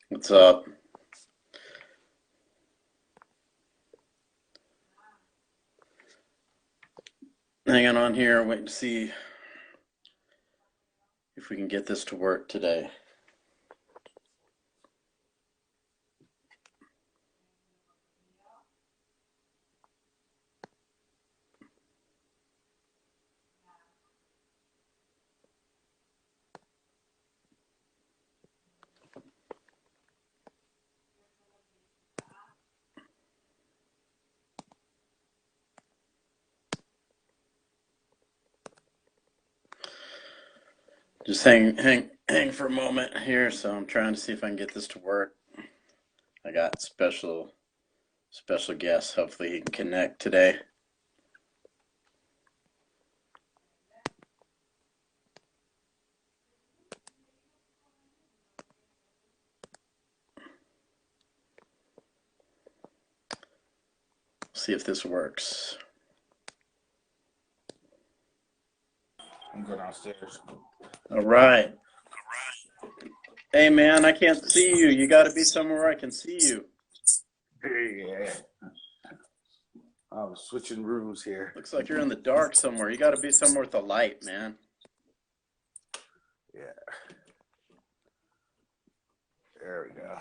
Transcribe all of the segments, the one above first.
What's up? Hanging on here, waiting to see if we can get this to work today. Just hang for a moment here. So I'm trying to see if I can get this to work. I got special guests. Hopefully he can connect today. See if this works. I'm going downstairs. All right. Hey man, I can't see you. You got to be somewhere where I can see you. Yeah. I'm switching rooms here. Looks like you're in the dark somewhere. You got to be somewhere with a light, man. Yeah. There we go.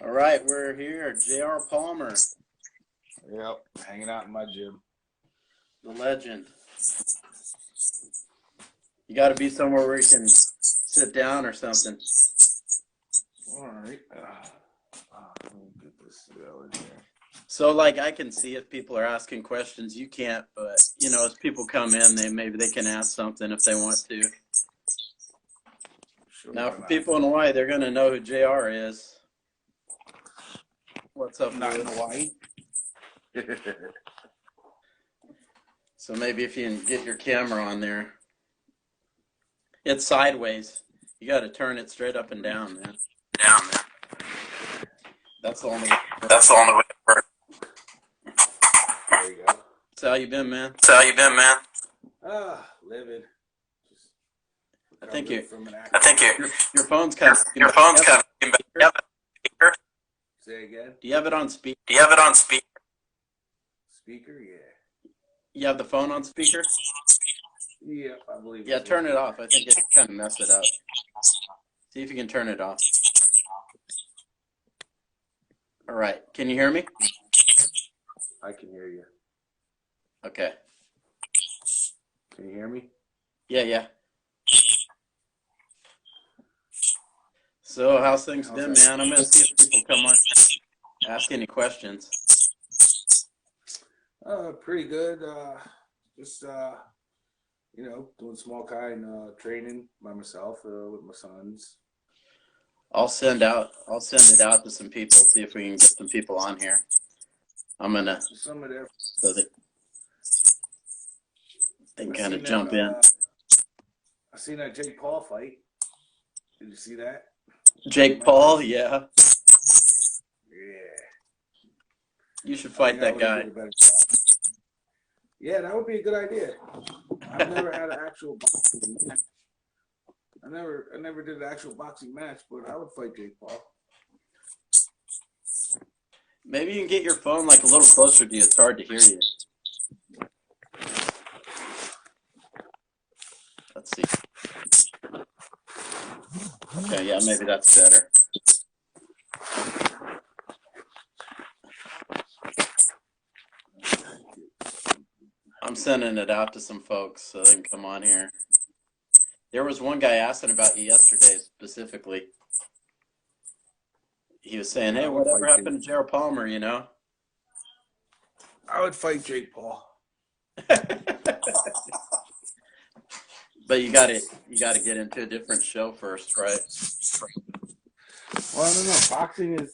All right, we're here. J.R. Palmer. Yep. Hanging out in my gym. The legend. You got to be somewhere where you can sit down or something. All right. Let me get this going here. So, like, I can see if people are asking questions. You can't, but, you know, as people come in, maybe they can ask something if they want to. Sure, now, for people in Hawaii, they're going to know who JR is. What's up, Not in Lewis? Hawaii. So maybe if you can get your camera on there. It's sideways. You got to turn it straight up and down, man. That's the only way. It works. There you go. So how you been, man? Living. Just I think your phone's kind of speaker. Say again. Do you have it on speaker? Speaker, yeah. You have the phone on speaker? Yeah, I believe. Yeah, turn it off. I think it kind of messed it up. See if you can turn it off. All right. Can you hear me? I can hear you. Okay. Can you hear me? Yeah. So how's things been, man? I'm going to see if people come on and ask any questions. Pretty good. Just doing small kind training by myself with my sons. I'll send it out to some people, see if we can get some people on here. I'm gonna some of their so that they can kind of jump in. I seen that Jake Paul fight. Did you see that? Jake Paul, yeah. Yeah. You should fight that guy. Yeah, that would be a good idea. I've never had an actual boxing match. I never did an actual boxing match, but I would fight Jake Paul. Maybe you can get your phone like a little closer to you. It's hard to hear you. Let's see. Okay, yeah, maybe that's better. I'm sending it out to some folks so they can come on here. There was one guy asking about you yesterday specifically. He was saying, hey, whatever happened to Jared Palmer, you know? I would fight Jake Paul. But you gotta get into a different show first, right? Well, I don't know.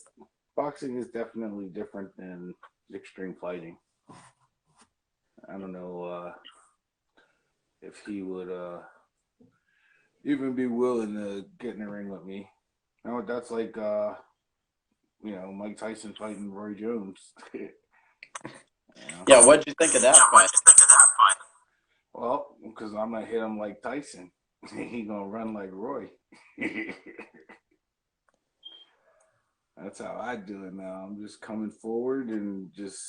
Boxing is definitely different than extreme fighting. I don't know if he would even be willing to get in the ring with me. You know, that's like Mike Tyson fighting Roy Jones. Yeah, what'd you think of that fight? Well, because I'm gonna hit him like Tyson. He gonna run like Roy. That's how I do it now. I'm just coming forward and just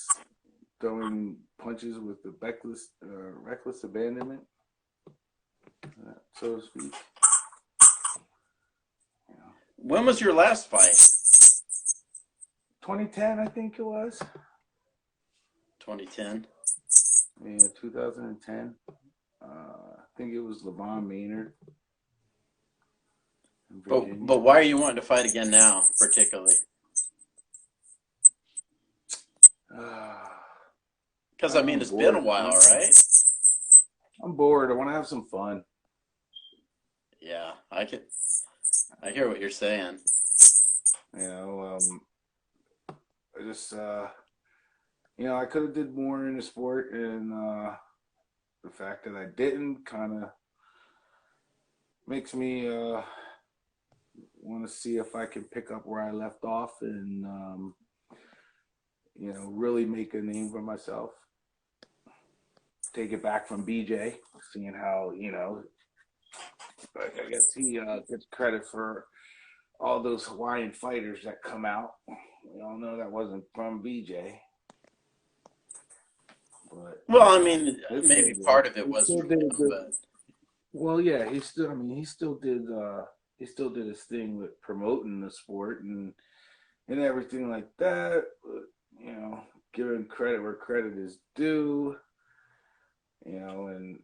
throwing punches with the reckless abandonment, so to speak. You know. When was your last fight? 2010, I think it was. 2010. Yeah, 2010. I think it was Levon Maynard in Virginia. But why are you wanting to fight again now, particularly? Because I mean, it's been a while, right? I'm bored. I want to have some fun. Yeah, I hear what you're saying. You know, I just you know, I could have did more in the sport, and the fact that I didn't kind of makes me want to see if I can pick up where I left off and you know, really make a name for myself. Take it back from BJ, seeing how, you know, I guess he gets credit for all those Hawaiian fighters that come out. We all know that wasn't from BJ. But Well, I mean, maybe part of it was from him, but well, yeah, he still. I mean, he still did his thing with promoting the sport and everything like that. But, you know, giving credit where credit is due. You know, and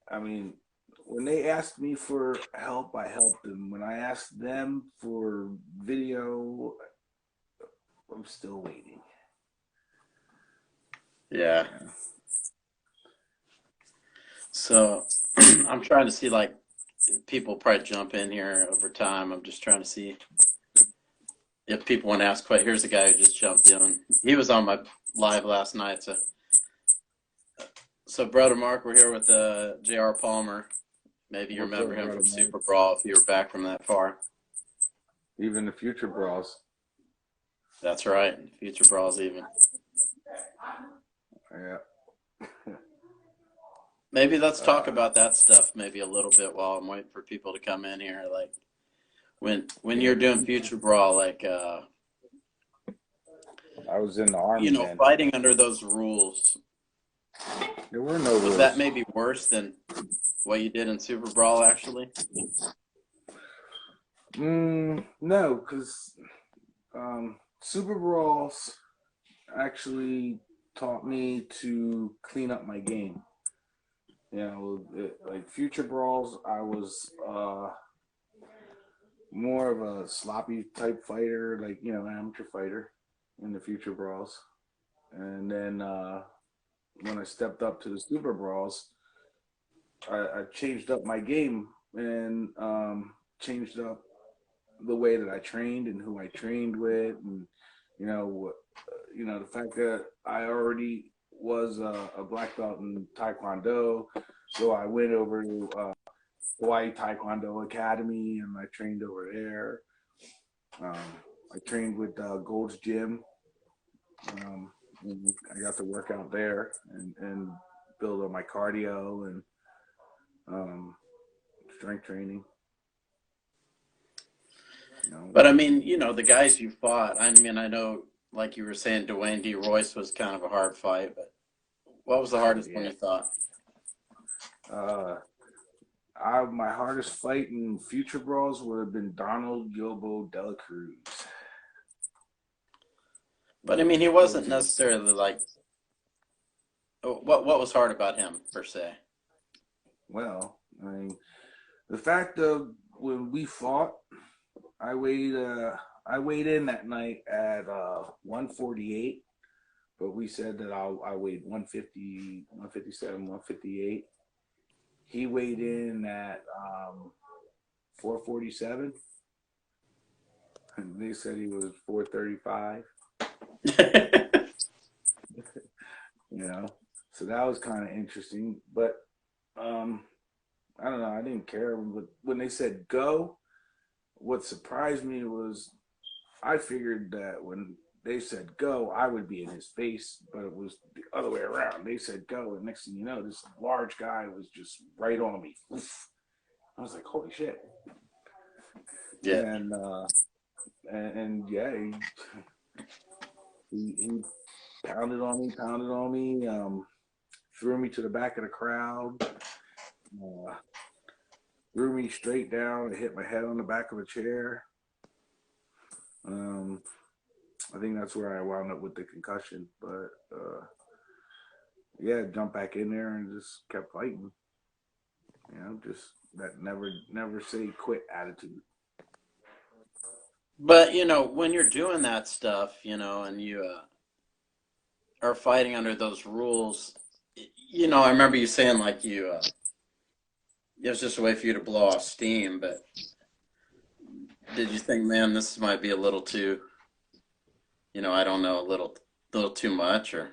I mean, when they asked me for help, I helped them. When I asked them for video, I'm still waiting. yeah. So I'm trying to see, like, people probably jump in here over time. I'm just trying to see if people want to ask questions. Here's a guy who just jumped in. He was on my live last night. So Brother Mark, we're here with J.R. Palmer. Maybe you remember him from Superbrawl if you were back from that far. Even the Futurebrawls. That's right. Futurebrawls even. Yeah. Maybe let's talk about that stuff maybe a little bit while I'm waiting for people to come in here. Like when you're doing Futurebrawl, like I was in the army. you know, then. fighting under those rules. There were no rules. Was that maybe worse than what you did in Superbrawl, actually? No, because Superbrawls actually taught me to clean up my game. You know, like Future Brawls, I was more of a sloppy type fighter, like, you know, amateur fighter in the Future Brawls. And then when I stepped up to the Super Brawls, I changed up my game and changed up the way that I trained and who I trained with, and you know the fact that I already was a black belt in Taekwondo, so I went over to Hawaii Taekwondo Academy and I trained over there. I trained with Gold's Gym. And I got to work out there and build on my cardio and strength training. You know. But I mean, you know, the guys you fought, I mean, I know, like you were saying, Dwayne D. Royce was kind of a hard fight, but what was the hardest one you thought? My hardest fight in Future Brawls would have been Donald Yobo Dela Cruz. But I mean, he wasn't necessarily like. What was hard about him per se? Well, I mean, the fact of when we fought, I weighed in that night at 148, but we said that I weighed 150, 157, 158. He weighed in at 447, and they said he was 435. You know, so that was kind of interesting, but I don't know, I didn't care. But when they said go, what surprised me was I figured that when they said go, I would be in his face, but it was the other way around. They said go, and next thing you know, this large guy was just right on me. I was like, holy shit. Yeah. And and yeah, he pounded on me, threw me to the back of the crowd, uh, threw me straight down and hit my head on the back of a chair. Um, I think that's where I wound up with the concussion, but yeah, jumped back in there and just kept fighting. You know, just that never say quit attitude. But when you're doing that stuff, and you are fighting under those rules, I remember you saying like it was just a way for you to blow off steam. But did you think, man, this might be a little too, I don't know, little too much, or?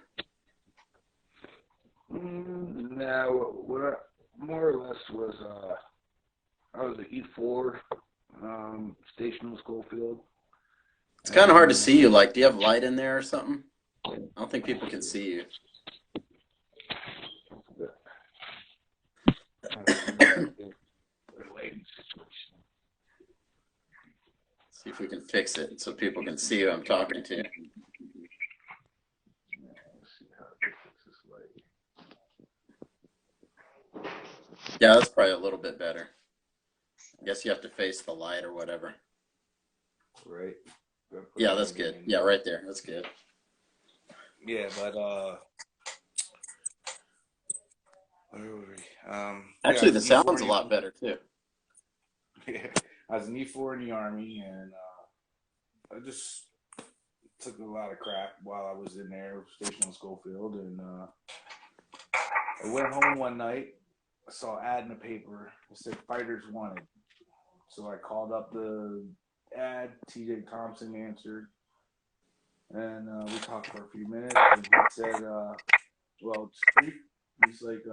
Now, what I more or less was, I was at E4, stationed in Schofield, It's kind of hard to and see you. Like, do you have light in there or something? I don't think people can see you. See if we can fix it so people can see who I'm talking to. Yeah, that's probably a little bit better. I guess you have to face the light or whatever. Right. Yeah, that's good. Yeah, right there. That's good. Yeah, but where were we? Yeah, I Actually, was the an E4 sound's a in lot better too. yeah, I was an E4 in the Army, and I just took a lot of crap while I was in there, stationed in Schofield, and I went home one night. I saw an ad in the paper. It said fighters wanted. So I called up the ad. TJ Thompson answered, and we talked for a few minutes. And he said, "Well, it's free." He's like,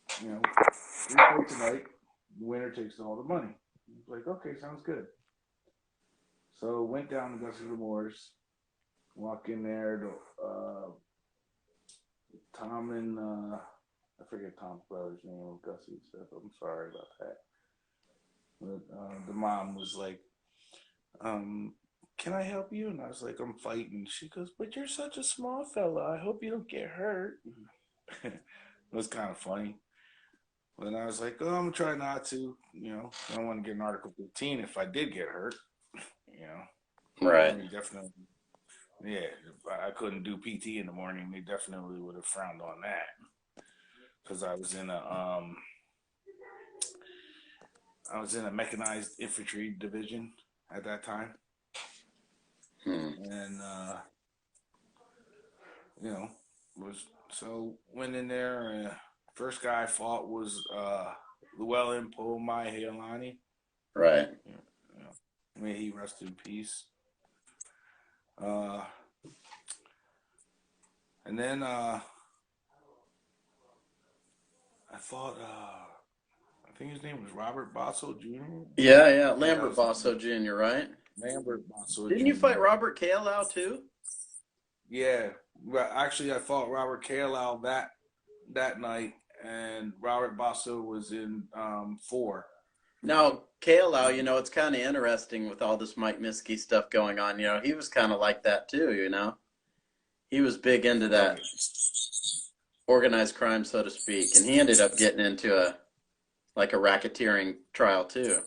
"Free play tonight. The winner takes all the money." I was like, "Okay, sounds good." So went down to Gus's Remorse. Walk in there. Tom and I forget Tom's brother's name. Gussie said, "I'm sorry about that." But the mom was like, "Can I help you?" And I was like, "I'm fighting." She goes, "But you're such a small fella. I hope you don't get hurt." It was kind of funny. But I was like, "Oh, I'm gonna try not to. I don't want to get an Article 15 if I did get hurt. You know, the Right. Army definitely. Yeah, if I couldn't do PT in the morning, they definitely would have frowned on that because I was in a mechanized infantry division at that time, and you know, was so went in there. First guy I fought was Llewellyn Pomai Healani. Right. May he rest in peace. And then I fought. I think his name was Robert Bosso Jr. Yeah. Yeah, that Lambert was his name. Bosso Jr., right? Lambert Bosso Didn't you fight Jr. Robert Kalow too? Yeah, well, actually, I fought Robert Kalow that night, and Robert Bosso was in 4. Now, Kalow, it's kind of interesting with all this Mike Miskey stuff going on. He was kind of like that too. He was big into that Right. organized crime, so to speak, and he ended up getting into a racketeering trial too.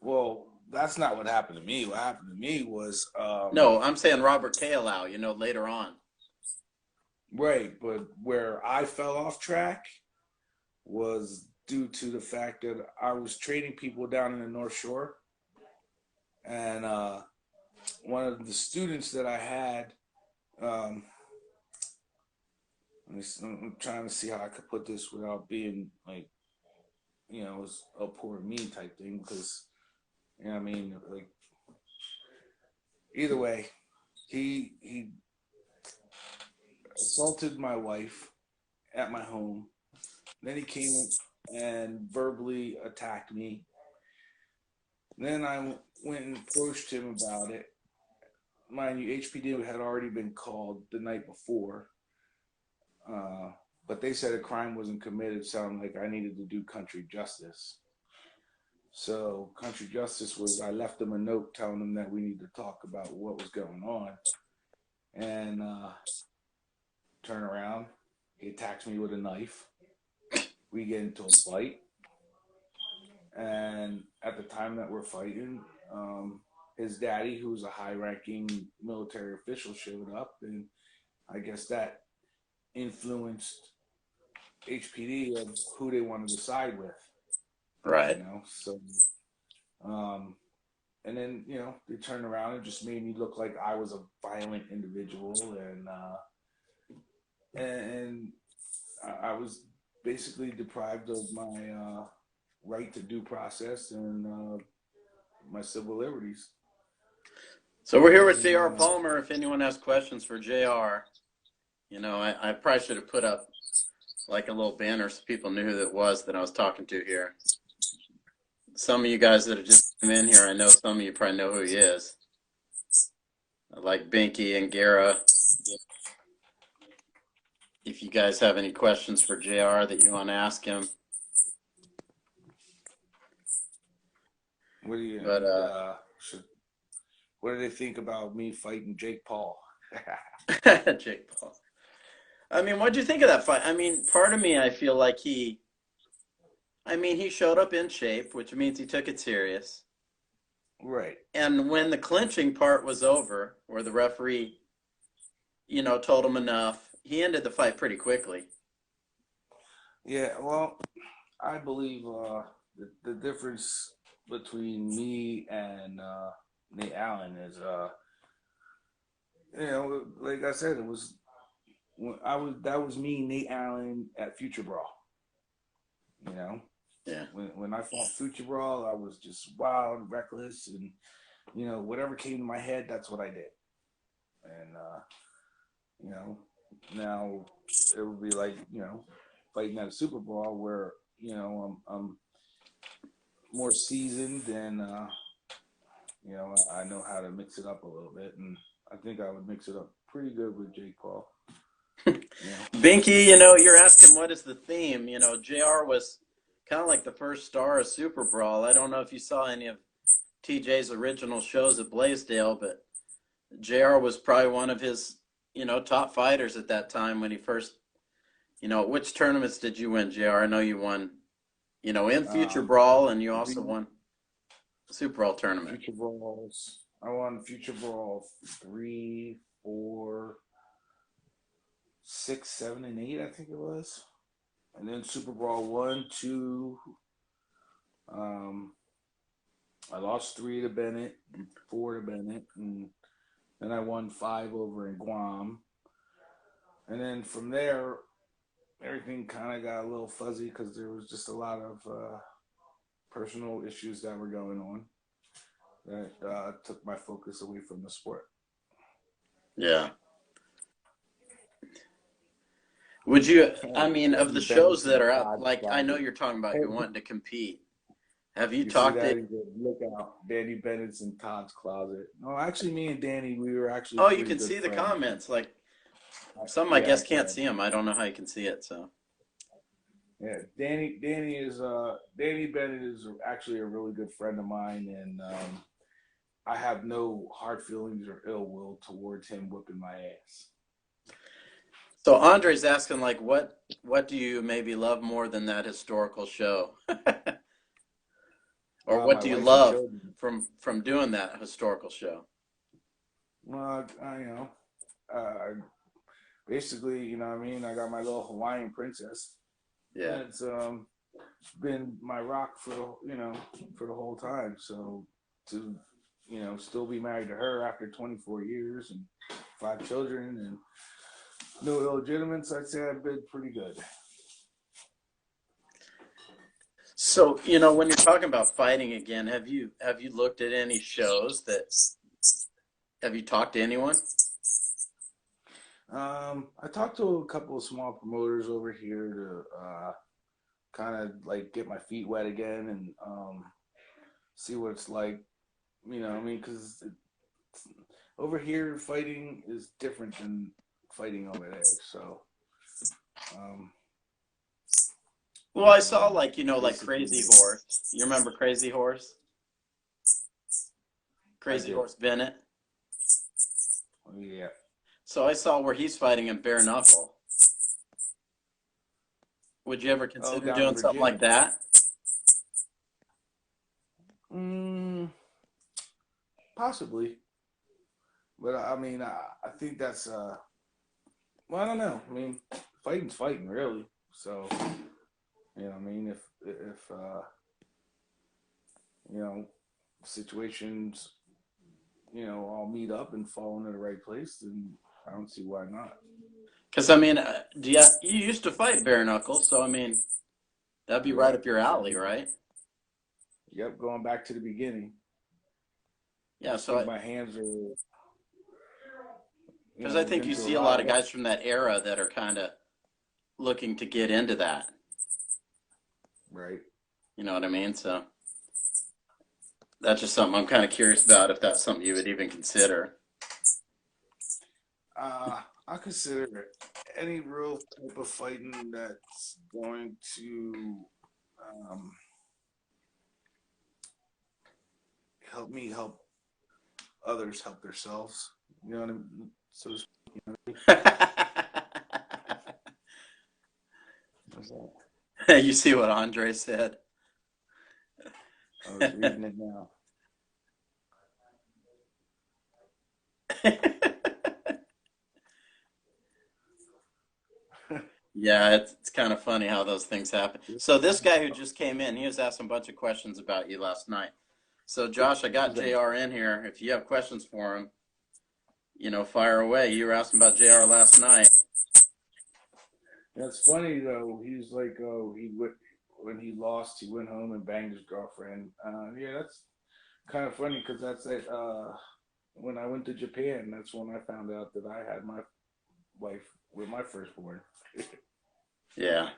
Well, that's not what happened to me. What happened to me was No, I'm saying Robert Kalow, later on. right, but where I fell off track was due to the fact that I was training people down in the North Shore, and one of the students that I had, um, I'm trying to see how I could put this without being like, it was a poor me type thing because, I mean, like, either way, he assaulted my wife at my home. Then he came and verbally attacked me. Then I went and approached him about it. Mind you, HPD had already been called the night before, but they said a crime wasn't committed, sounding like I needed to do country justice. So Country Justice was, I left him a note telling him that we need to talk about what was going on. And turn around, he attacks me with a knife. We get into a fight. And at the time that we're fighting, his daddy, who's a high-ranking military official, showed up, and I guess that influenced HPD of who they wanted to side with. Right. So and then they turned around and just made me look like I was a violent individual, and I was basically deprived of my right to due process and my civil liberties. So we're here with J.R. Palmer. If anyone has questions for J.R., I probably should have put up like a little banner so people knew who it was that I was talking to here. Some of you guys that have just come in here, I know some of you probably know who he is. Like Binky and Gara. If you guys have any questions for JR that you want to ask him. What do you what do they think about me fighting Jake Paul? Jake Paul. I mean, what'd you think of that fight? I mean, part of me, I feel like he showed up in shape, which means he took it serious. Right. And when the clinching part was over, where the referee, told him enough, he ended the fight pretty quickly. Yeah, well, I believe the difference between me and Nate Allen is, like I said, that was me, Nate Allen at Futurebrawl. Yeah. When I fought Futurebrawl, I was just wild, reckless, and whatever came to my head, that's what I did. And now it would be like fighting at a Superbrawl where I'm more seasoned and I know how to mix it up a little bit, and I think I would mix it up pretty good with Jake Paul. Binky, you're asking what is the theme. JR was kind of like the first star of Superbrawl. I don't know if you saw any of TJ's original shows at Blaisdell, but JR was probably one of his, top fighters at that time when he first, which tournaments did you win, JR? I know you won, in Futurebrawl, and you also won the Superbrawl tournament. Futurebrawls. I won Futurebrawl 3, 4, 6, 7, and 8, I think it was. And then Superbrawl 1, 2. I lost 3 to Bennett, 4 to Bennett, and then I won 5 over in Guam. And then from there, everything kind of got a little fuzzy because there was just a lot of personal issues that were going on that took my focus away from the sport. Yeah. Would you, of the shows that are out, like, I know you're talking about you're wanting to compete. Have you talked to... Look out, Danny Bennett's in Todd's closet. No, actually, me and Danny, we were actually... Oh, you can see the comments. Like, some, I guess, can't see them. I don't know how you can see it, so... Yeah, Danny Bennett is actually a really good friend of mine, and I have no hard feelings or ill will towards him whipping my ass. So Andre's asking, like, what do you maybe love more than that historical show? Or what do you love from doing that historical show? Well, basically, I got my little Hawaiian princess. Yeah. And it's been my rock for the whole time. So to still be married to her after 24 years and 5 children and no illegitimates, I'd say I've been pretty good. So, when you're talking about fighting again, have you looked at any shows have you talked to anyone? I talked to a couple of small promoters over here to kind of like get my feet wet again and see what it's like, because over here fighting is different than fighting over there. So Well, I saw like like Basically, Crazy Horse. You remember Crazy Horse? I Crazy do. Horse Bennett. Oh, yeah. So I saw where he's fighting in bare knuckle. Would you ever Oh, consider down in doing something like Virginia. that? Mm, possibly, but I mean, I think that's well, I don't know. I mean, fighting's fighting, really. So, I mean, if you know, situations, all meet up and fall into the right place, then I don't see why not. Because I mean, you used to fight bare knuckle, so I mean, that'd be right Yep. up your alley, right? Yep. Going back to the beginning, I Yeah. just think my hands are, Because I they've think been you through a see a lot lot of of work. guys from that era that are kind of looking to get into that. Right. You know what I mean? So that's just something I'm kind of curious about if that's something you would even consider. I consider any real type of fighting that's going to um, help me help others help themselves. You know what I mean? So to speak. What's that? You see what Andre said? I was reading it now. Yeah, it's kind of funny how those things happen. So this guy who just came in, he was asking a bunch of questions about you last night. So Josh, I got Who's that? JR in here. If you have questions for him, fire away. You were asking about JR last night. That's funny though. He's like, oh, when he lost, he went home and banged his girlfriend. Yeah, that's kind of funny because that's it. When I went to Japan, that's when I found out that I had my wife with my firstborn. Yeah.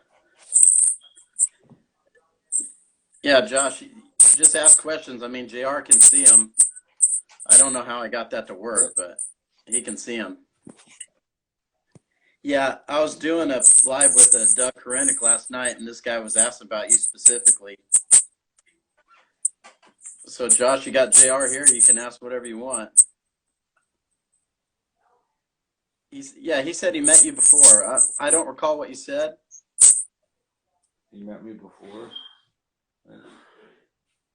Yeah, Josh, just ask questions. I mean, JR can see them. I don't know how I got that to work, but he can see them. Yeah, I was doing a live with Doug Korenick last night, and this guy was asking about you specifically. So, Josh, you got JR here. You can ask whatever you want. He said he met you before. I don't recall what you said. He met me before.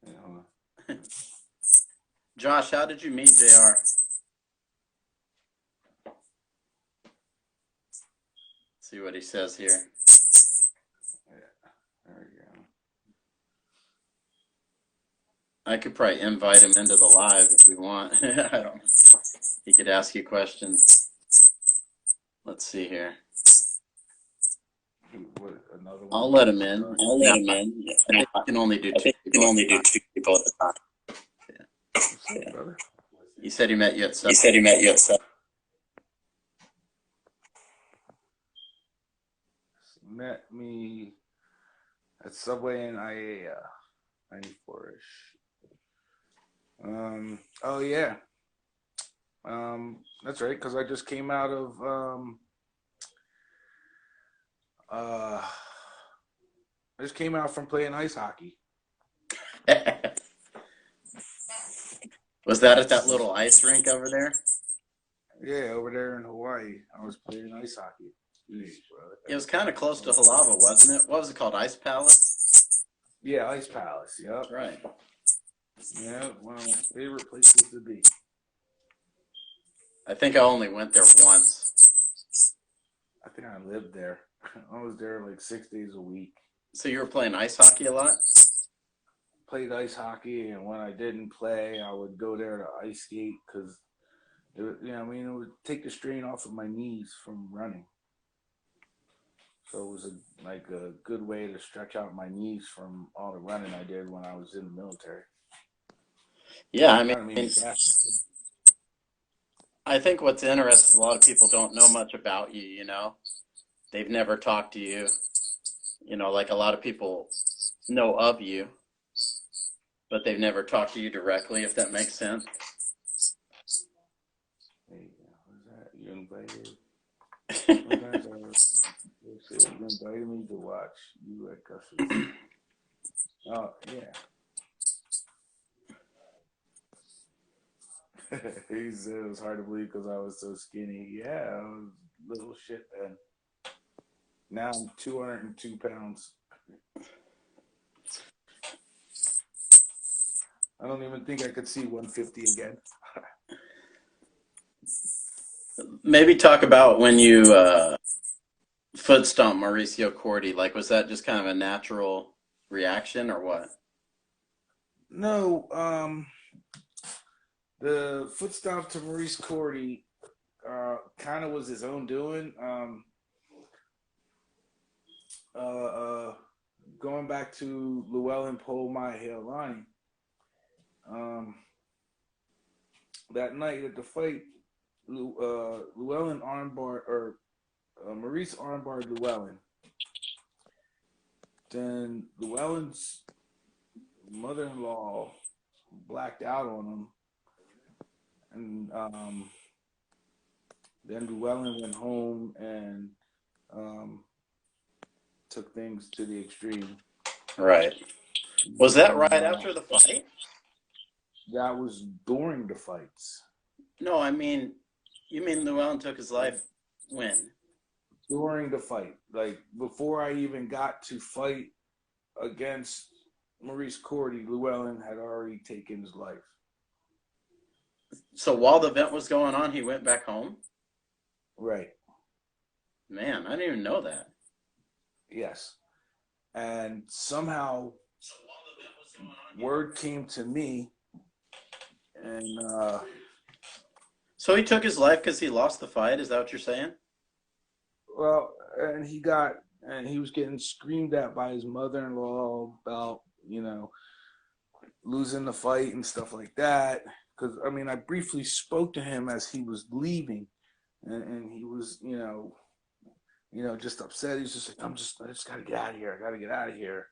Yeah, hold on. Josh, how did you meet JR? See what he says here. Yeah, there we go. I could probably invite him into the live if we want. I don't know. He could ask you questions. Let's see here. What, another one? I'll let him in. I'll let him in. I think you can only do I two think you can people. only do two people at a time. What's up, brother? He said he met you at He 7. said he met you at 7. Met me at Subway in IAEA, 94-ish. Oh yeah. That's right, because I just came out of I just came out from playing ice hockey. Was that at that little ice rink over there? Yeah, over there in Hawaii, I was playing ice hockey. Jeez, brother. It was kind of close to Halava, wasn't it? What was it called? Ice Palace? Yeah, Ice Palace. Yep. That's right. Yeah, one of my favorite places to be. I think I only went there once. I think I lived there. I was there like 6 days a week. So you were playing ice hockey a lot? Played ice hockey, and when I didn't play, I would go there to ice skate because, it would take the strain off of my knees from running. So it was like a good way to stretch out my knees from all the running I did when I was in the military. Yeah, I Kind of made me mean, faster. I think what's interesting, a lot of people don't know much about you, They've never talked to you. Like a lot of people know of you, but they've never talked to you directly, if that makes sense. Hey, who's that? You invited? Sometimes they say you invited me to watch you at Gus's. Oh yeah. He said it was hard to believe because I was so skinny. Yeah, I was little shit then. Now I'm 202 pounds. I don't even think I could see 150 again. Maybe talk about when you foot stomp Mauricio Cordy. Like, was that just kind of a natural reaction or what? No, the foot stomp to Maurice Cordy kind of was his own doing. Going back to Llewellyn Pole My Hailani, that night at the fight, Llewellyn armbar or Maurice armbarred Llewellyn. Then Llewellyn's mother-in-law blacked out on him, and then Llewellyn went home and took things to the extreme. Right. Was that right after the fight? That was during the fights. No, I mean, you mean Llewellyn took his life when? During the fight, like before I even got to fight against Maurice Cordy, Llewellyn had already taken his life. So while the event was going on, he went back home? Right. Man, I didn't even know that. Yes. And somehow word came to me, and So he took his life because he lost the fight? Is that what you're saying? well, and he was getting screamed at by his mother-in-law about, losing the fight and stuff like that. Because, I mean, I briefly spoke to him as he was leaving, and he was, just upset. He's just like, I just got to get out of here. I got to get out of here.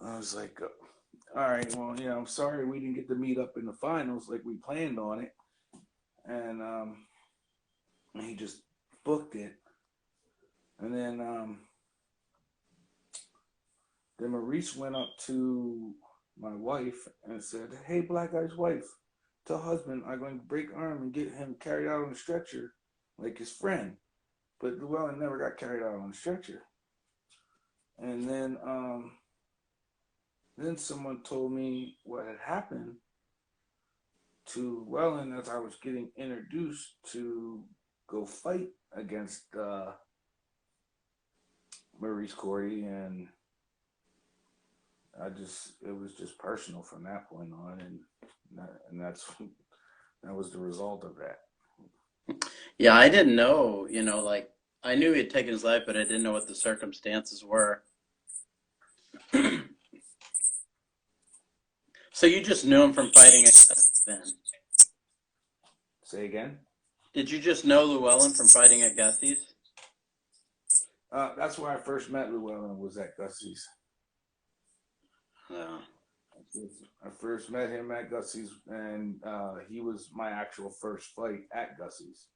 I was like, all right, well, I'm sorry we didn't get to meet up in the finals like we planned on it. And he just booked it. And then Maurice went up to my wife and said, hey, Black Guy's wife, tell husband I'm going to break arm and get him carried out on a stretcher like his friend. But Llewellyn never got carried out on a stretcher. And then someone told me what had happened to Llewellyn as I was getting introduced to go fight against Maurice Cordy, and it was just personal from that point on, and that was the result of that. Yeah, I didn't know, like, I knew he had taken his life, but I didn't know what the circumstances were. So you just knew him from fighting at Gus's then? Say again? Did you just know Llewellyn from fighting at Gus's? That's where I first met Llewellyn, was at Gus's. I first met him at Gus's, and he was my actual first fight at Gus's.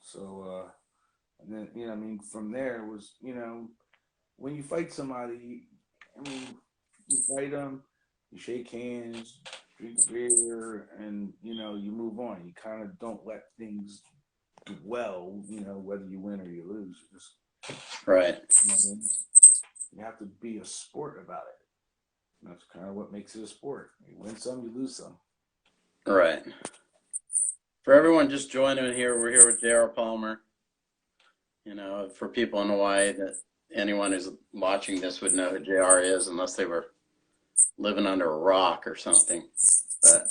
So, and then, from there was, when you fight somebody, you fight them, you shake hands, drink beer, and, you move on. You kind of don't let things dwell, whether you win or you lose. Right. You have to be a sport about it. And that's kind of what makes it a sport. You win some, you lose some. Right. For everyone just joining here, we're here with J.R. Palmer. For people in Hawaii, that anyone who's watching this would know who J.R. is, unless they were living under a rock or something. But,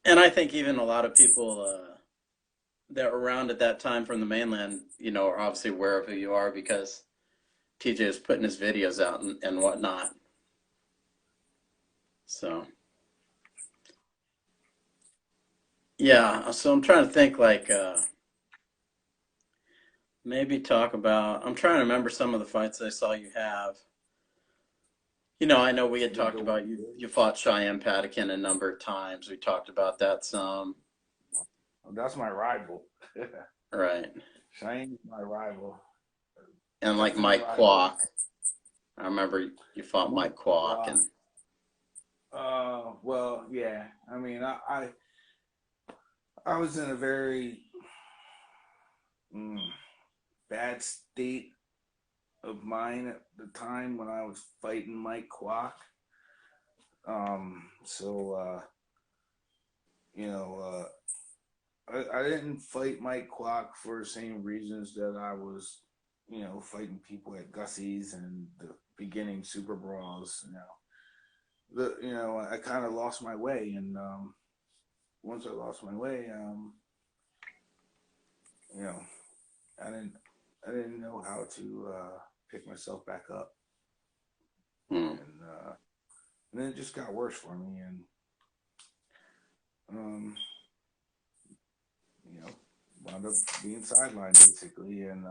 and I think even a lot of people that were around at that time from the mainland, are obviously aware of who you are because TJ is putting his videos out and whatnot. So, yeah, so I'm trying to think maybe talk about, I'm trying to remember some of the fights I saw you have. I know we had Didn't talked go about you fought Cheyenne Patakin a number of times. We talked about that some. That's my rival. Right. Shane's my rival. And like Definite Mike rival. Kwok. I remember you fought Mike Kwok and Well, yeah. I mean, I was in a very bad state of mind at the time when I was fighting Mike Kwok. So I didn't fight Mike Kwok for the same reasons that I was, fighting people at Gussie's and the beginning Super Brawls. I kind of lost my way, and once I lost my way, you know, I didn't know how to pick myself back up, hmm. and then it just got worse for me, and wound up being sidelined basically, and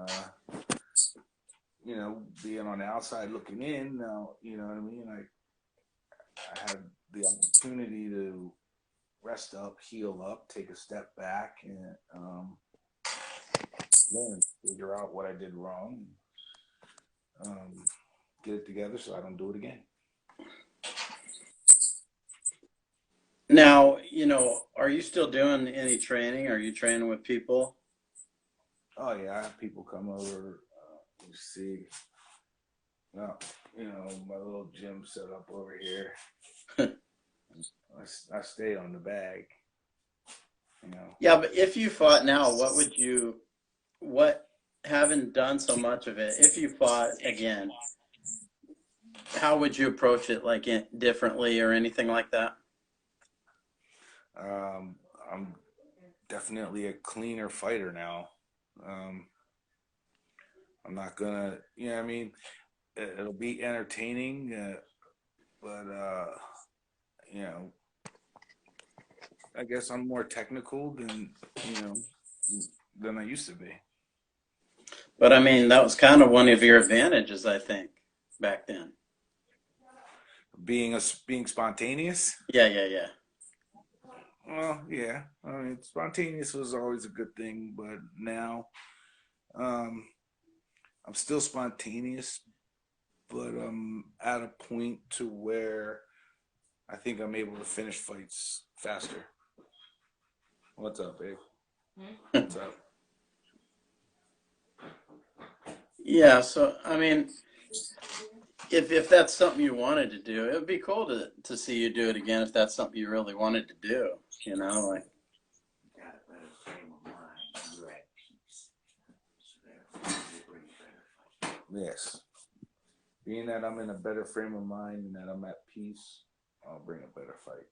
being on the outside looking in. Now, you know what I mean. I had the opportunity to rest up, heal up, take a step back, and learn, figure out what I did wrong, get it together so I don't do it again. Now, are you still doing any training? Are you training with people? Oh yeah, I have people come over. You see, well, my little gym set up over here. I stay on the bag. Yeah, but if you fought now, having done so much of it, if you fought again, how would you approach it, like differently or anything like that? I'm definitely a cleaner fighter now. I'm not gonna, I mean, it'll be entertaining, but I guess I'm more technical than I used to be. But I mean, that was kind of one of your advantages, I think, back then. Being spontaneous. Yeah. Well, yeah. I mean, spontaneous was always a good thing, but now, I'm still spontaneous, but I'm at a point to where I think I'm able to finish fights faster. What's up, babe? What's up? Yeah, so I mean, if that's something you wanted to do, it would be cool to see you do it again if that's something you really wanted to do. Like. Yes. Being that I'm in a better frame of mind and that I'm at peace, I'll bring a better fight.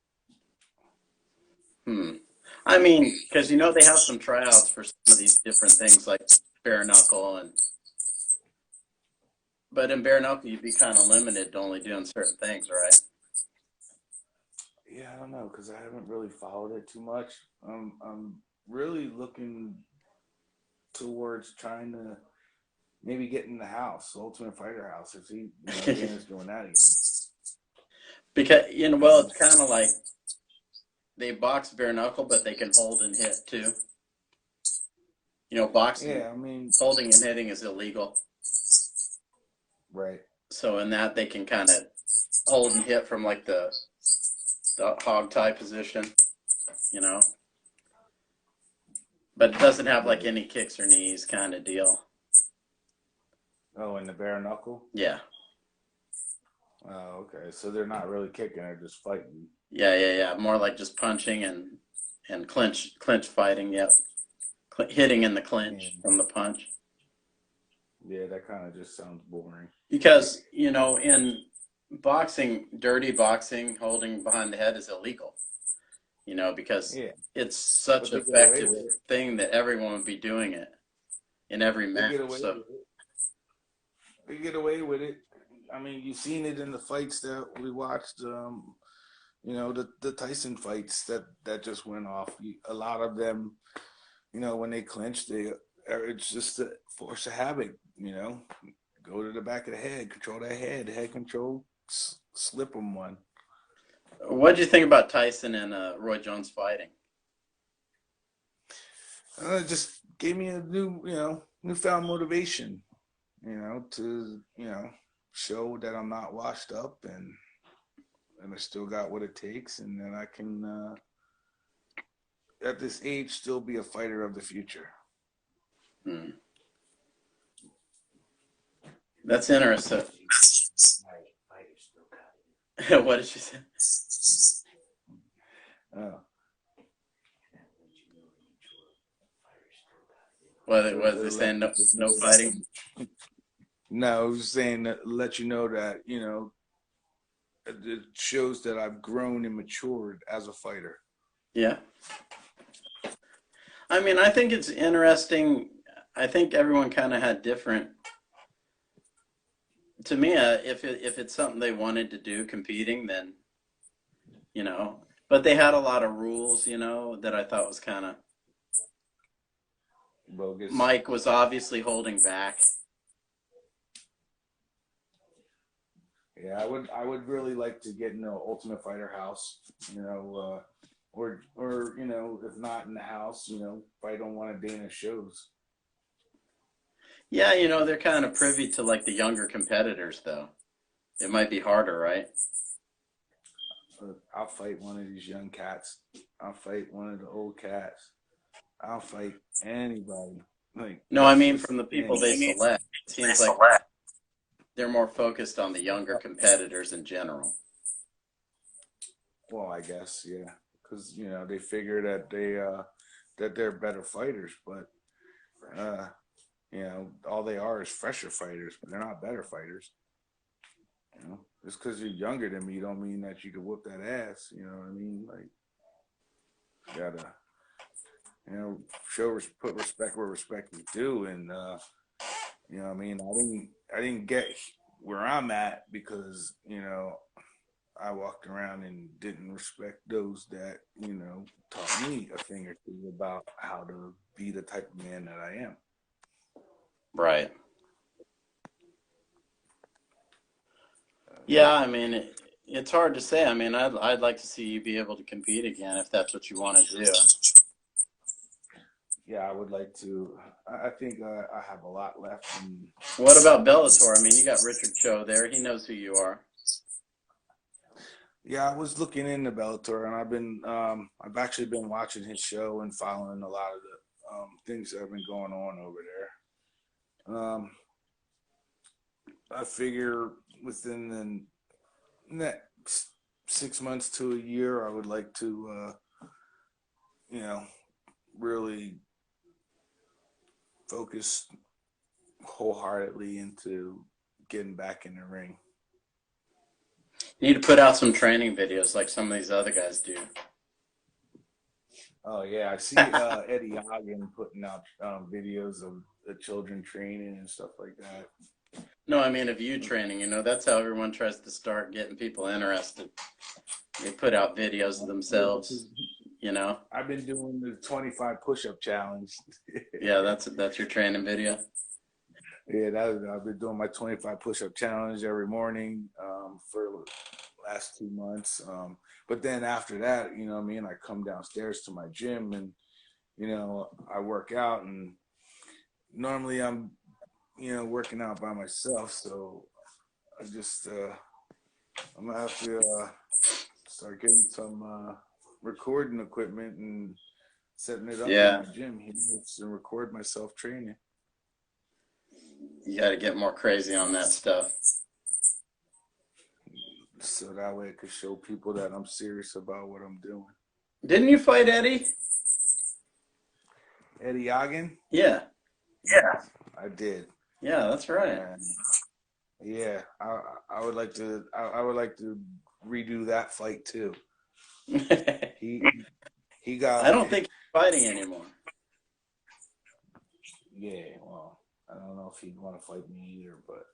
I mean, because they have some tryouts for some of these different things like bare knuckle but in bare knuckle you'd be kind of limited to only doing certain things, right? Yeah, I don't know, because I haven't really followed it too much. I'm really looking towards trying to maybe get in the house, Ultimate Fighter house, if he is doing that again. Because well, it's kind of like they box bare knuckle, but they can hold and hit too. Boxing. Yeah, I mean, holding and hitting is illegal. Right. So in that they can kind of hold and hit from like the hog tie position, But it doesn't have like any kicks or knees kind of deal. Oh, in the bare knuckle? Yeah. Oh, okay. So they're not really kicking; they're just fighting. Yeah. More like just punching and clinch fighting. Yep. Hitting in the clinch from the punch. Yeah, that kind of just sounds boring. Because in boxing, dirty boxing, holding behind the head is illegal. Because it's such an effective thing that everyone would be doing it in every match. They get away with it. I mean, you've seen it in the fights that we watched. The Tyson fights that just went off. A lot of them, when they clinch, it's just a force of habit. Go to the back of the head, control that head control, slip him one. What did you think about Tyson and Roy Jones fighting? It just gave me a newfound motivation, to show that I'm not washed up and I still got what it takes, and that I can at this age still be a fighter of the future. Hmm. That's interesting. What did you say? Oh. What was they saying? No fighting? No, I was saying that let you know that, it shows that I've grown and matured as a fighter. Yeah. I mean, I think it's interesting. I think everyone kind of had different. To me, if it's something they wanted to do, competing, then But they had a lot of rules, that I thought was kind of Bogus. Mike was obviously holding back. Yeah, I would really like to get in the Ultimate Fighter house, or if not in the house, fight on one of Dana's shows. Yeah, they're kind of privy to like the younger competitors, though. It might be harder, right? I'll fight one of these young cats. I'll fight one of the old cats. I'll fight anybody. No, I mean from the people they select. It seems like they're more focused on the younger competitors in general. Well, I guess, yeah, because they figure that they're better fighters, but all they are is fresher fighters, but they're not better fighters. Just because you're younger than me don't mean that you can whoop that ass. You know what I mean? Like, you gotta, put respect where respect is due, and I mean, I didn't get where I'm at because I walked around and didn't respect those that taught me a thing or two about how to be the type of man that I am. Right. Yeah, I mean, it's hard to say. I mean, I'd like to see you be able to compete again if that's what you want to do. Yeah, I would like to. I think I have a lot left. What about Bellator? I mean, you got Richard Cho there. He knows who you are. Yeah, I was looking into Bellator, and I've actually been watching his show and following a lot of the things that have been going on over there. I figure within the next 6 months to a year, I would like to, really focus wholeheartedly into getting back in the ring. You need to put out some training videos like some of these other guys do. Oh yeah, I see Eddie Ogden putting out videos of the children training and stuff like that. No, I mean of you training. That's how everyone tries to start getting people interested. They put out videos of themselves. I've been doing the 25 push-up challenge. Yeah, that's your training video. Yeah, I've been doing my 25 push-up challenge every morning for the last 2 months. But then after that, I come downstairs to my gym and, I work out, and normally I'm, working out by myself. So I just, I'm going to have to start getting some recording equipment and setting it up in my gym here and record myself training. You got to get more crazy on that stuff. So that way I could show people that I'm serious about what I'm doing. Didn't you fight Eddie? Eddie Ogden? Yeah. Yeah. I did. Yeah, that's right. And yeah, I would like to redo that fight too. He got I don't think he's fighting anymore. Yeah, well, I don't know if he'd want to fight me either, but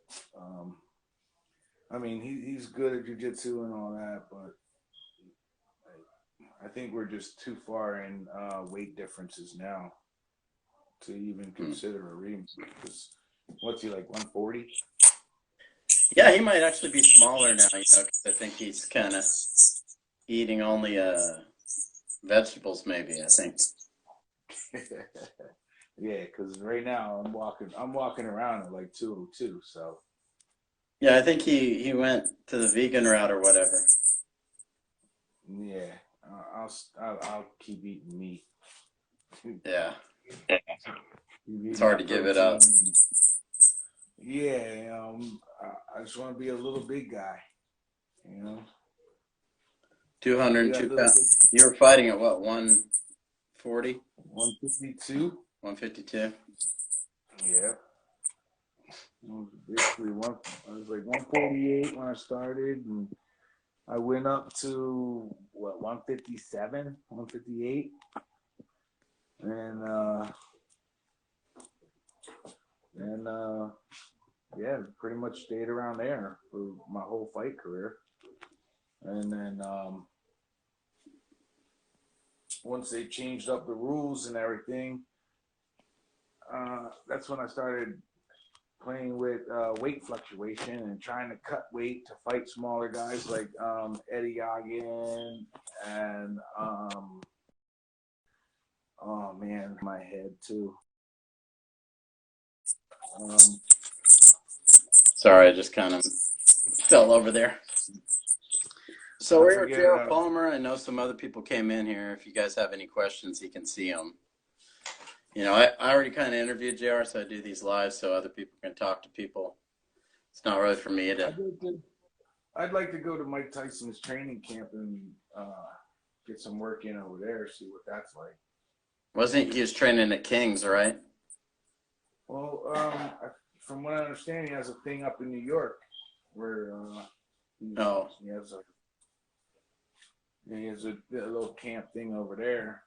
I mean, he's good at jiu-jitsu and all that, but I think we're just too far in weight differences now to even consider a rematch. What's he, like 140? Yeah, he might actually be smaller now, 'cause I think he's kind of eating only vegetables, maybe, I think. Yeah, because right now I'm walking around at like 202. So Yeah, I think he went to the vegan route or whatever. yeah, I'll keep eating meat. Yeah, Keep it's eating hard my to give it up. protein. Yeah, I just want to be a little big guy. You know, be that 202 little pounds. You were fighting at what, 140? 152. 152? Yeah. Basically I was like 148 when I started, and I went up to what 157, 158, and yeah, pretty much stayed around there for my whole fight career. And then once they changed up the rules and everything, that's when I started playing with weight fluctuation and trying to cut weight to fight smaller guys like Eddie Ogden and oh man, my head too. Um, Sorry, I just kind of fell over there. So I we're here with forget. Gerald Palmer. I know some other people came in here. If you guys have any questions, you can see them. I already kind of interviewed JR, so I do these live so other people can talk to people. It's not really for me to. I'd like to go to Mike Tyson's training camp and get some work in over there, see what that's like. Wasn't he was training at King's, right? Well, from what I understand, he has a thing up in New York where he has a little camp thing over there.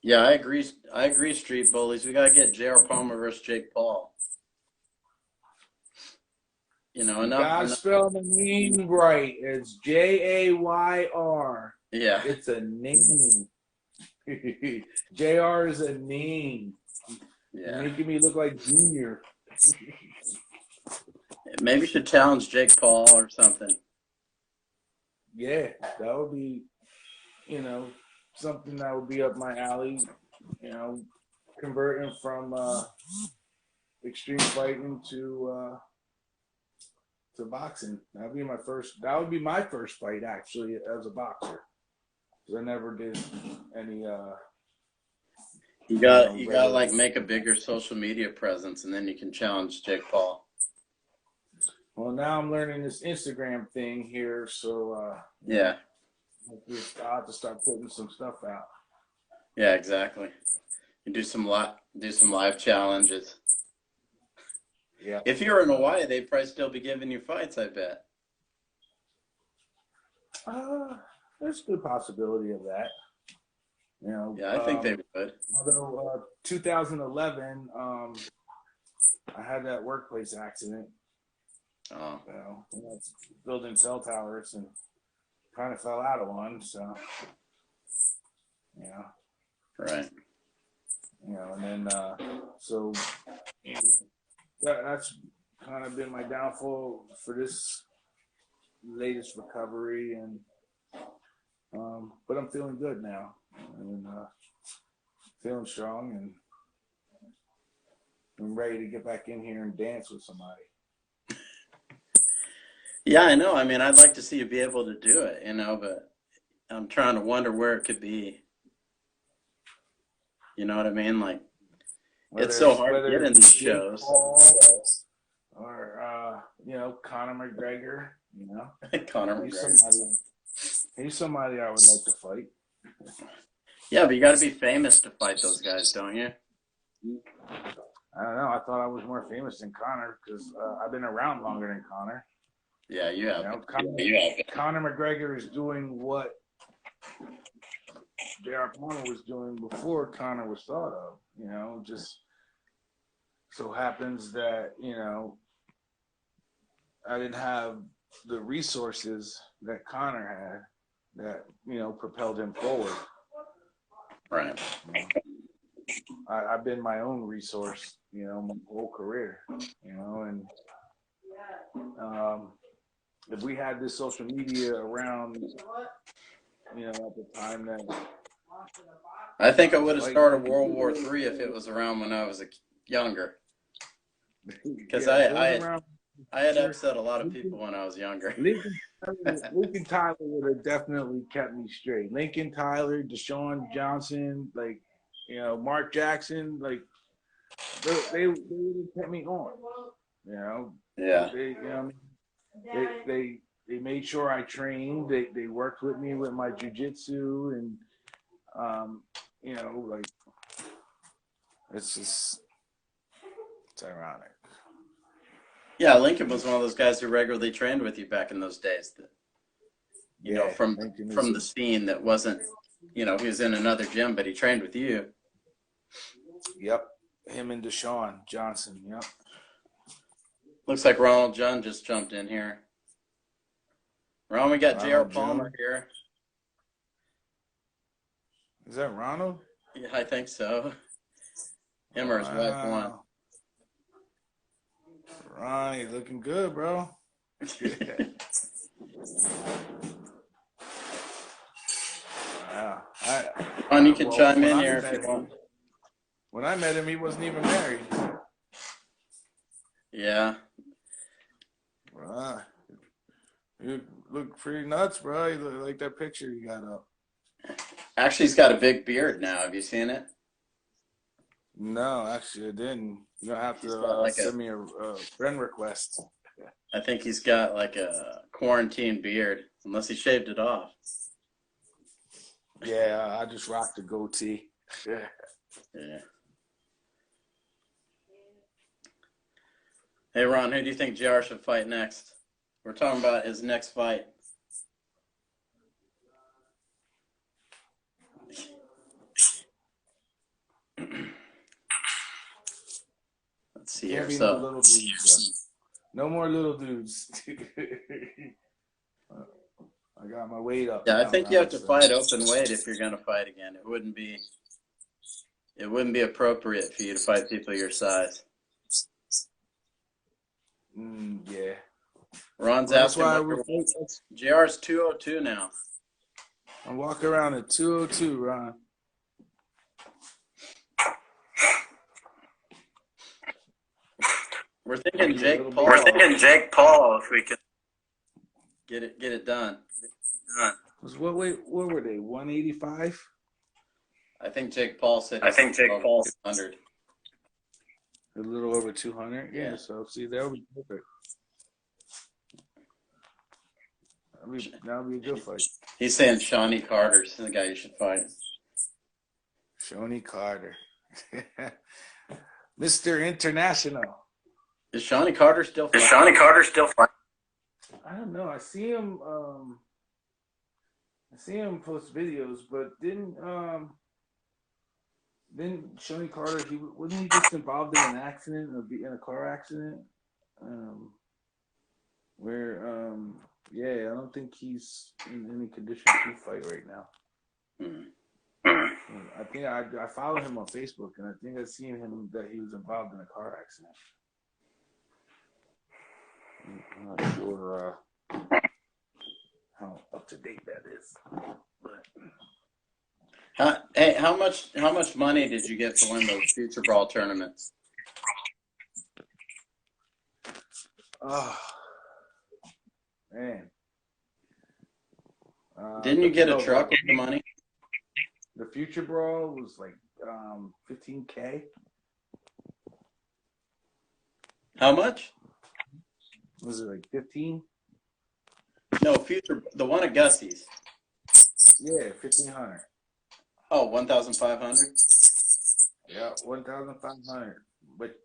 Yeah, I agree. I agree, Street Bullies. We gotta get JR Palmer versus Jake Paul. Enough. Gotta spell the name right. It's Jayr. Yeah. It's a name. JR is a name. Yeah. You're making me look like Junior. Maybe you should challenge Jake Paul or something. Yeah, that would be, something that would be up my alley. Converting from extreme fighting to boxing. That would be my first fight actually as a boxer. Because I never did any. You got like make a bigger social media presence, and then you can challenge Jake Paul. Well, now I'm learning this Instagram thing here, so yeah, I'll have to start putting some stuff out. Yeah, exactly. You do some live challenges. Yeah. If you were in Hawaii, they'd probably still be giving you fights, I bet. There's a good possibility of that. Yeah, I think they would. Although 2011, I had that workplace accident. Oh. Building cell towers and kind of fell out of one. So, yeah. Right. And then that's kind of been my downfall for this latest recovery, and but I'm feeling good now, and feeling strong, and I'm ready to get back in here and dance with somebody. Yeah, I know. I mean, I'd like to see you be able to do it, but I'm trying to wonder where it could be. You know what I mean? Like, it's so hard to get in these shows. Or, Conor McGregor, Conor McGregor. He's somebody I would like to fight. Yeah, but you got to be famous to fight those guys, don't you? I don't know. I thought I was more famous than Conor because I've been around longer than Conor. Yeah, you have. Conor McGregor is doing what JR Palmer was doing before Conor was thought of. Just so happens that, I didn't have the resources that Conor had that, propelled him forward. Right. I've been my own resource, my whole career, and If we had this social media around, at the time that I think I would have started World War III if it was around when I was younger. Because I had upset a lot of people when I was younger. Lincoln Tyler would have definitely kept me straight. Lincoln Tyler, Deshaun Johnson, Mark Jackson, they would have kept me on. Yeah. They made sure I trained. They worked with me with my jujitsu, and it's ironic. Yeah, Lincoln was one of those guys who regularly trained with you back in those days. From the scene that wasn't, he was in another gym, but he trained with you. Yep, him and Deshaun Johnson. Yep. Looks like Ronald John just jumped in here. Ron, we got J.R. Palmer here. Is that Ronald? Yeah, I think so. Him or his wife one. Ronnie, looking good, bro. Wow. Ron, you can chime in here if you want. When I met him, he wasn't even married. Yeah. Right. You look pretty nuts, bro. You look like that picture you got up. Actually, he's got a big beard now. Have you seen it? No, actually, I didn't. You're going to have to send me a friend request. I think he's got like a quarantine beard, unless he shaved it off. Yeah, I just rocked a goatee. Yeah. Hey, Ron, who do you think JR should fight next? We're talking about his next fight. Let's see here. No little dudes. No more little dudes. I got my weight up. Yeah, I think you have to fight open weight if you're going to fight again. It wouldn't be appropriate for you to fight people your size. Yeah. Ron's asking. JR's 202 now. I'm walking around at 202, Ron. We're thinking Jake Paul. If we can get it done. What were they? 185? I think Jake Paul said. Jake Paul 200. A little over 200. Yeah. So see, that would be perfect. That would be a good fight. He's saying Shawnee Carter's the guy you should fight. Shawnee Carter, Mr. International. Is Shawnee Carter still fighting? I don't know. I see him post videos, but didn't Shawnee Carter? Wasn't he just involved in an accident, in a car accident? I don't think he's in any condition to fight right now. I think I follow him on Facebook, and I think I've seen him that he was involved in a car accident. I'm not sure how up to date that is. But how much money did you get to win those Futurebrawl tournaments? Oh man! Didn't you get a truck with the money? The Futurebrawl was like $15K. How much? Was it like 15? No, the one at Gussie's. Yeah, 1,500. Oh, 1,500. Yeah, 1,500. But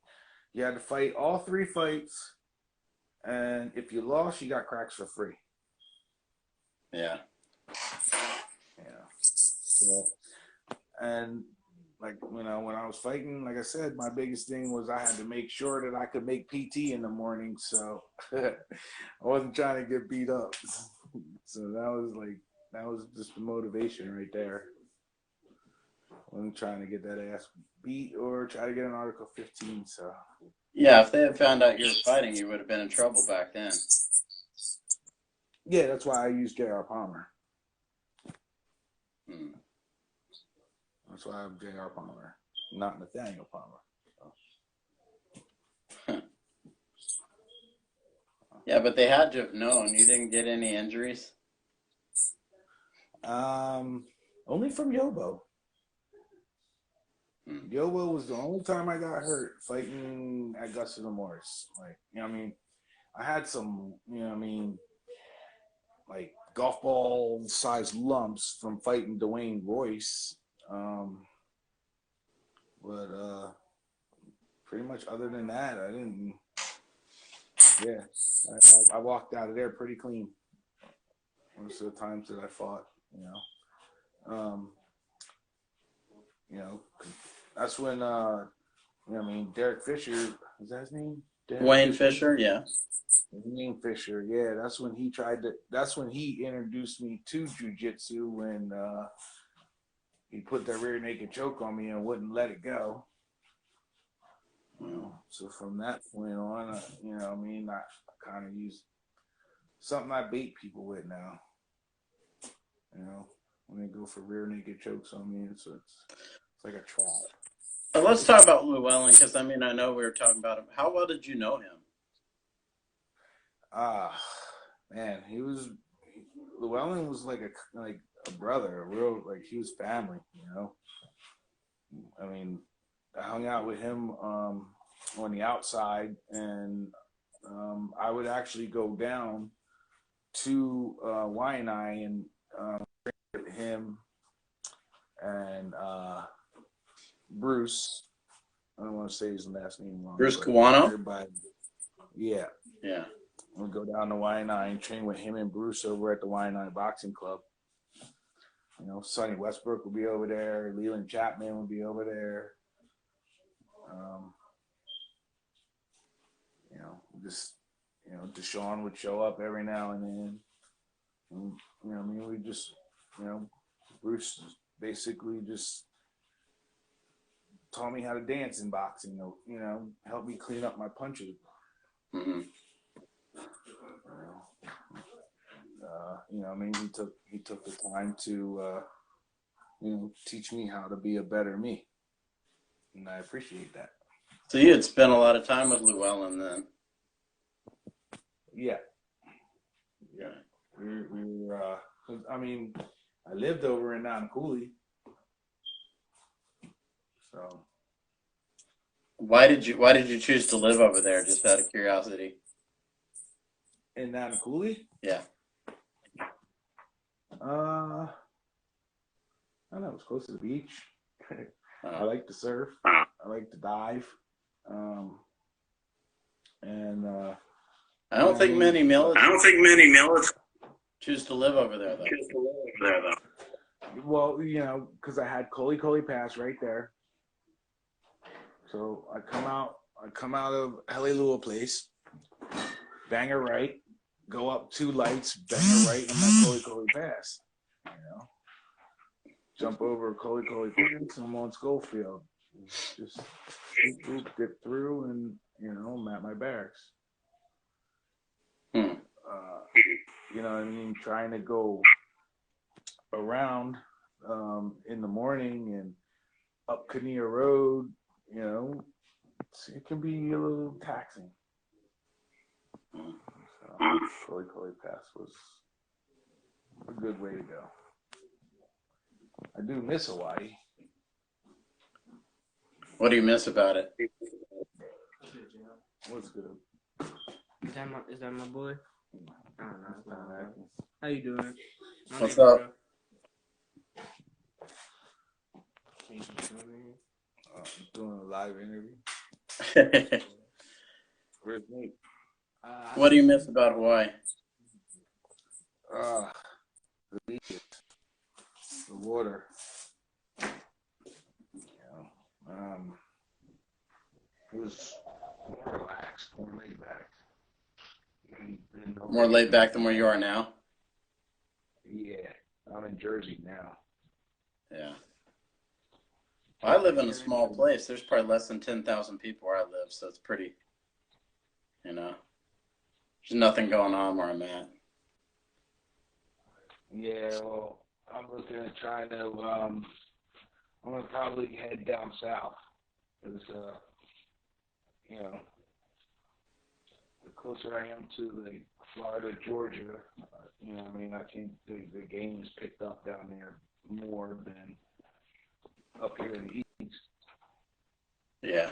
you had to fight all 3 fights, and if you lost, you got cracks for free. Yeah. So, and when I was fighting, like I said, my biggest thing was I had to make sure that I could make PT in the morning, so I wasn't trying to get beat up. So that was just the motivation right there. I wasn't trying to get that ass beat or try to get an Article 15. So Yeah, if they had found out you were fighting, you would have been in trouble back then. Yeah, that's why I used J.R. Palmer. Hmm. That's why I'm J.R. Palmer, not Nathaniel Palmer. Yeah, but they had to have known. You didn't get any injuries? Only from Yobo. Hmm. Yobo was the only time I got hurt fighting at Gus and Morris. Like, you know what I mean? I had some, you know what I mean, like golf ball sized lumps from fighting Dwayne Royce. But pretty much other than that, I didn't. Yeah, I walked out of there pretty clean. Most of the times that I fought, you know. You know, that's when you know what I mean, Derek Fisher, is that his name? Derek Wayne Fisher, yeah. Wayne Fisher, yeah, that's when he introduced me to jiu-jitsu when he put that rear naked choke on me and wouldn't let it go. You know, so from that point on, you know, what I mean, I kind of use something I bait people with now. You know, when they go for rear naked chokes on me, it's like a trap. But let's talk about Llewellyn, because I mean, I know we were talking about him. How well did you know him? Man, Llewellyn was like a brother, a real, like, he was family, you know. I mean, I hung out with him on the outside, and I would actually go down to Waianae and train with him and Bruce. I don't want to say his last name wrong. Bruce Kawano? Everybody, yeah. Yeah. We'll go down to Waianae and train with him and Bruce over at the Waianae Boxing Club. You know, Sonny Westbrook will be over there. Leland Chapman will be over there. You know, just, you know, Deshaun would show up every now and then. And, you know, I mean, we just, you know, Bruce basically just taught me how to dance in boxing. You know, helped me clean up my punches. Mm-hmm. You know, I mean, he took the time to, you know, teach me how to be a better me, and I appreciate that. So you had spent a lot of time with Llewellyn then. Yeah. We were. I mean, I lived over in Nanakuli, so. Why did you choose to live over there? Just out of curiosity. In Nanakuli? Yeah. I don't know. It was close to the beach. I like to surf. Uh, I like to dive. And I don't think many I military don't think many military choose to live over there, though. choose to live over there, though. well, you know, because I had Koli Pass right there. So I come out of Helilua Place, bang a right, go up 2 lights, bang a right, I'm at Koli Pass. You know, jump over Koli Pass, I'm on Schofield. Just get through, and you know, I'm at my barracks. Hmm. You know what I mean? Trying to go around in the morning and up Kinnear Road, you know, it can be a little taxing. So, Koli Pass was a good way to go. I do miss Hawaii. What do you miss about it? What's good? Is that my boy? I don't know. It's not my boy. How you doing? What's up? Doing a live interview. Where's Nate? What do you miss about Hawaii? The beaches, the water. You know, it was more relaxed, more laid back. More laid back than where you are now? Yeah, I'm in Jersey now. Yeah. I live in a small place. There's probably less than 10,000 people where I live, so it's pretty, you know, there's nothing going on where I'm at. Yeah, well, I'm looking at trying to, I'm going to probably head down south. Because, you know, the closer I am to the Florida, Georgia, you know, I mean, I think the game is picked up down there more than up here in the east. Yeah.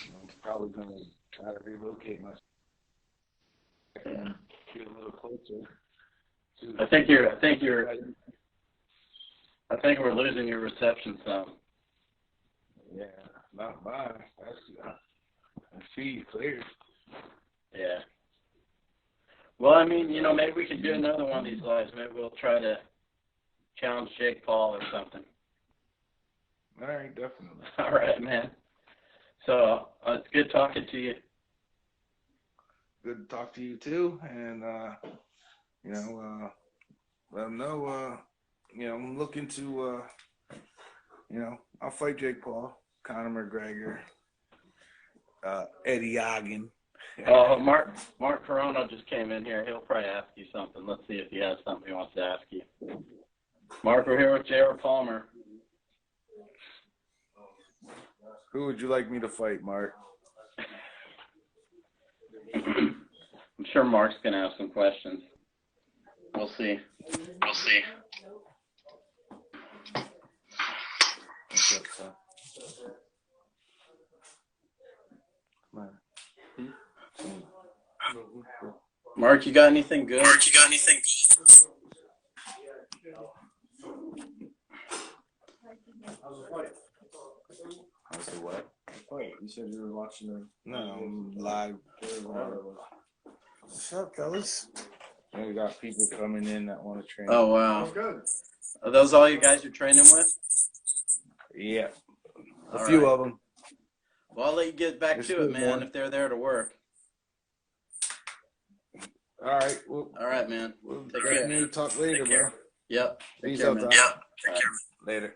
I'm probably going to try to relocate myself and get a little closer. I think we're losing your reception some. Yeah, not mine. I see you clear. Yeah. Well, I mean, you know, maybe we could do another one of these lives. Maybe we'll try to challenge Jake Paul or something. All right, definitely. All right, man. So it's good talking to you. Good to talk to you too, and you know, let them know. You know, I'm looking to. You know, I'll fight Jake Paul, Conor McGregor, Eddie Ogden. Oh, Mark Corona just came in here. He'll probably ask you something. Let's see if he has something he wants to ask you. Mark, we're here with J.R. Palmer. Who would you like me to fight, Mark? I'm sure Mark's going to have some questions. We'll see. Mark, you got anything good? How's the what? Wait, you said you were watching the... No, I'm live. What's up, fellas? We got people coming in that want to train. Oh, wow. Oh, good. Are those all you guys you're training with? Yeah. A All few right. of them. Well, I'll let you get back to it, man, if they're there to work. All right. Well, All right, man. we'll Take care. talk later, bro. Yep. Take Peace care, out, man. Tom. All right. Later.